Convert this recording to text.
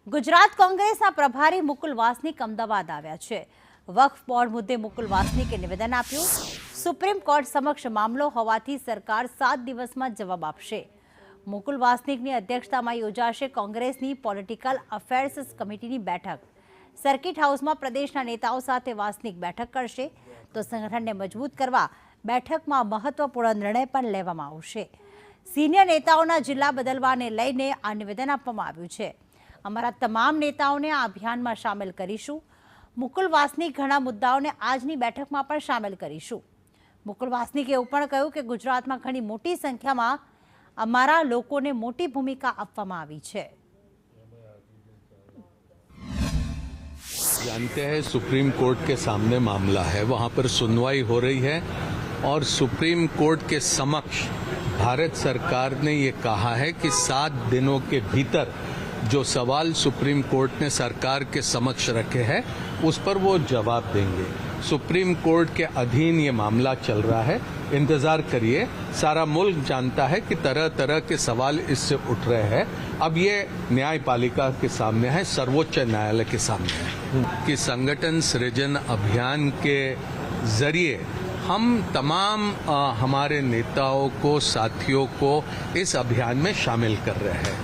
ગુજરાત કોંગ્રેસના પ્રભારી મુકુલ વાસનિક અમદાવાદ આવ્યા છે। વક્ફ બોર્ડ મુદ્દે મુકુલ વાસનિકે નિવેદન આપ્યું। સુપ્રીમ કોર્ટ સમક્ષ મામલો હોવાથી સરકાર 7 દિવસમાં જવાબ આપશે। મુકુલ વાસનિકની અધ્યક્ષતામાં યોજાશે કોંગ્રેસની પોલિટિકલ અફેર્સ કમિટીની બેઠક। સર્કિટ હાઉસમાં પ્રદેશના નેતાઓ સાથે વાસનિક બેઠક કરશે તો સંગઠનને મજબૂત કરવા બેઠકમાં મહત્વપૂર્ણ નિર્ણય પણ લેવામાં આવશે। સિનિયર નેતાઓના જિલ્લા બદલવાને લઈને આ નિવેદન આપવામાં આવ્યું છે। અમારા તમામ નેતાઓને આ અભિયાનમાં સામેલ કરીશું। મુકુલ વાસનિક ઘણા મુદ્દાઓને આજની બેઠકમાં પણ સામેલ કરીશું। મુકુલ વાસનિકે એવું પણ કહ્યું કે ગુજરાતમાં ઘણી મોટી સંખ્યામાં અમારા લોકોને મોટી ભૂમિકા આપવામાં આવી છે। जानते हैं सुप्रीम कोर्ट के सामने मामला है, वहां पर सुनवाई हो रही है और सुप्रीम कोर्ट के समक्ष भारत सरकार ने ये कहा है कि 7 दिनों के भीतर जो सवाल सुप्रीम कोर्ट ने सरकार के समक्ष रखे हैं उस पर वो जवाब देंगे। सुप्रीम कोर्ट के अधीन ये मामला चल रहा है, इंतजार करिए। सारा मुल्क जानता है कि तरह तरह के सवाल इससे उठ रहे हैं। अब ये न्यायपालिका के सामने है, सर्वोच्च न्यायालय के सामने है कि संगठन सृजन अभियान के जरिए हम तमाम हमारे नेताओं को, साथियों को इस अभियान में शामिल कर रहे हैं।